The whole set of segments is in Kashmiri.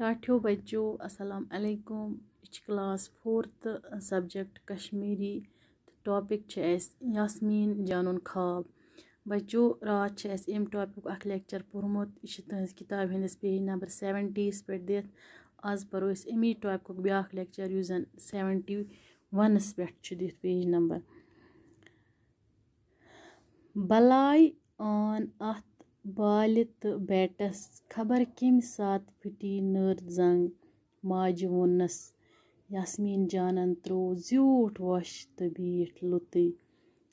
टाठियो बच्चों अस्सलाम अलैकुम class 4th subject Kashmiri topic Yasmeen जानन ख्वाब बच्चों रात एम टॉपिक अख लेक्चर पोर्मुत यह किताब हंदिस पेज नंबर 70 पे दित आज परो अमी टॉपिक ब्या लेक्चर यु जन 71 पे दित पेज नंबर बलाय आन अथ बाल तो बैटस खबर कम सात फटी नर जंग माज वोनस यास्मीन जानन त्रो ज्यूठ वश तो बीठ लुत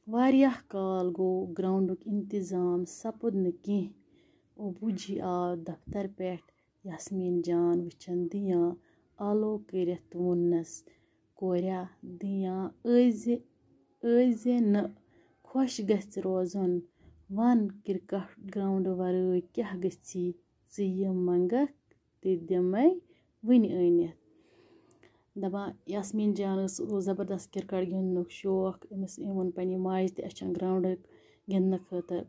वारियाह काल गो ग्राउंडुक इंतजाम सपुद न कह अबूजी आव दफ्तर पेठ यास्मीन जान वचन दियां आलो करित वोनस कोरिया दियां ऐजे न खुश गछ रोजन वन क्रिकेट ग्राउंड वरय क्या गछि यह मंगक ते दिमै वन अनित दपान यास्मीन जान ज़बरदस्त क्रिकेट गिंदनुक शौक अमिस वोन पन्ने माज ते अच्छन ग्राउंड गिंदन खतर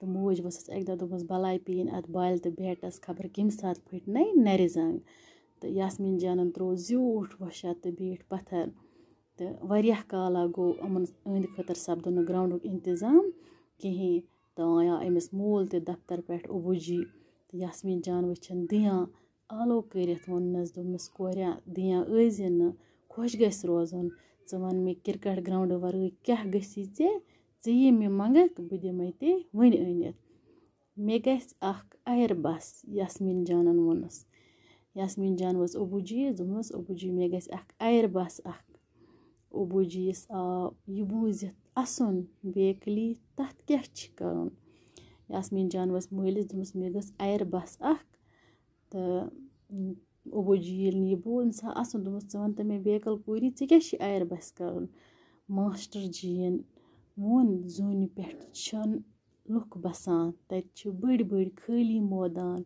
तो मोज वसस एक दो दोपस बलाय पेन अत बाल तो बैटस खबर कम सात फटने नर जंग तो यास्मीन जानन त्रो ज्यूठ वशा तो बीठ पत्थर तो वारियाह काला गो अमन अंद खतर सपदन ग्राउंडुक इंतजाम कहें तो आया अमिस मोल ते दफ्तर पे अबूजी तो यास्मीन जान वचन दियां आलो करित वोनस दोपमस कोरिया दियां ऐजे न खुश गछ रोजन च वन मे क्रिकेट ग्राउंड वरय क्या गछि ये मे मंगक बह दिमै ते वन अनित मे गछ अख आयर बस यास्मीन जानन वोनस यास्मीन जान वस अबूजी दोपमस अबूजी मे गछ अख आयर बस अख अबूजीस आव यह बूझित असन बेकली तथ क्या करुन यास्मीन जान वस मलिस दोपमस मे गछ आयर बस अख तो अबूजी ये बोल सा असन दोपमस च वन तो मे बेकल पूरी क्या आयर बस करुन मास्टर जीन वोन जून पे लुक बसान तत बड़ बड़ खाली मैदान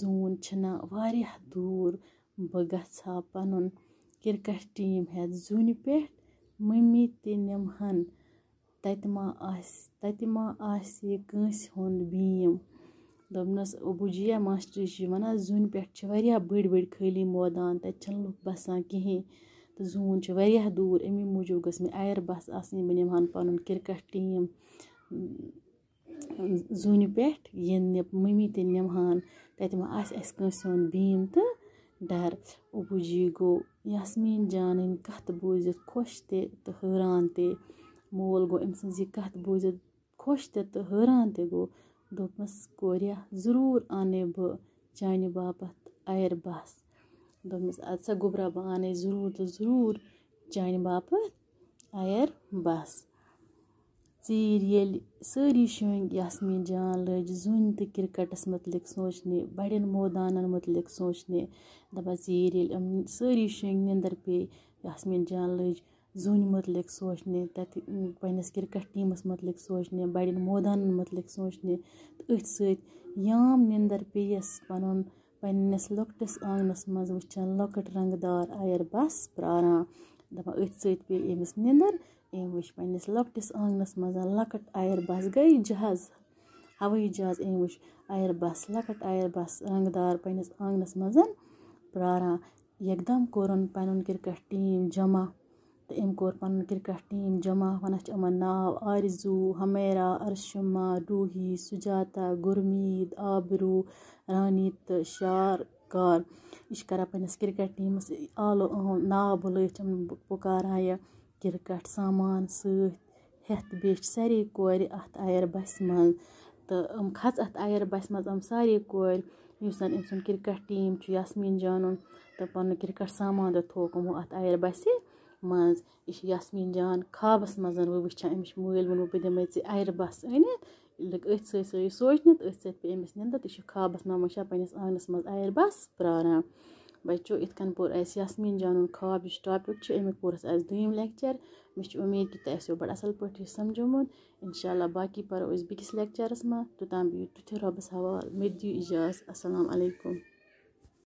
जून छना वारियाह दूर बह गछा पनुन क्रिकेट टीम हेत जून पे मम्मी ते निमहन तत मा आसि कंस हुंद बीम दोपनस अबूजी मास्टर वन जून पे वारियाह बड़ बड़ खाली मैदान तत लुक बसान कहें तो जून वारियाह दूर अमी मूजूब गस मे आयर बस आसनी बह निमहन पनुन क्रिकेट टीम जून पे गिंदने मम्मी ते निमहन तत मा आस कंस हुंद बीम तो डर अबूजी गो यास्मीन जानन कथ बूझित खुश ते तो हैरान ते मोल गो अम सज कथ बूझित खुश ते हैरान ते गो दोपमस कोरिया जरूर आने बह चाने बापत आयर बस दोपमस अच्छा गुबरा बह आने जरूर तो जरूर चाने बापत आयर बस चीर येल सारी शुंग यास्मीन जान लज जून तो क्रिकेटस मुतलिक सोचने बड़न मैदानन मुतलिक सोचने दपा चीर येल सारी शुंग निंदर पे यास्मीन जान लज जून मुतलिक सोचने तत पन्नस क्रिकेट टीमस मुतलिक सोचने बड़न मैदानन मुतलिक सोचने तो अथ सत याम निंदर पेयस पनुन पन्नस लॉकटिस आंगनस मज वचन लॉकट रंगदार आयर बस प्रारान दपा अथ सत पे अमिस निंदर अम वच पन्नस लॉकटिस आंगनस मज लकट आयर बस गई जहाज हवाई जहाज अम वच आयर बस लकट आयर बस रंगदार पन्नस आंगनस मज प्रारान एकदम कोरन पनुन क्रिकेट टीम जमा तो अम कोर पनुन क्रिकेट टीम जमा वन अमन नाव आरजू हमेरा अर्शमा रूही सुजाता गुरमीत आबरू रानी तो शारकार यह कर पन्नस क्रिकेट टीमस आलो नाव बुलत पुकारान यह क्रिकेट सामान सत बे सारे कोर अत आयर बस मज तो खच अत आयर बस मज सारे कोर युस अम सुन क्रिकेट टीम यास्मीन जानन तो पन क्रिकेट सामान तो थोक अत आयर बस मज यह यास्मीन जान ख्वाबस मज वुचान अमिस मल वोन बह दिमे आयर बस अनित लग अथ सत सोचने तो अथ सत पे अमिस निंदर तो ख्वाबस मज वुचान पन्नस आंगनस मज आयर बस प्रारान बच्चों इतकन पोर यास्मीन जानन ख्वाब यह टॉपिक अमिक पोरस आज दूम लेक्चर मे उम्मीद कि तुम बड़ असल पे समझोमुत इंशाल्लाह बाकी परो बेकिस लेक्चरस मज तोतान बिहियो तुथि रब्बस हवाल मे दियो इजाज़त अस्सलाम अलैकुम।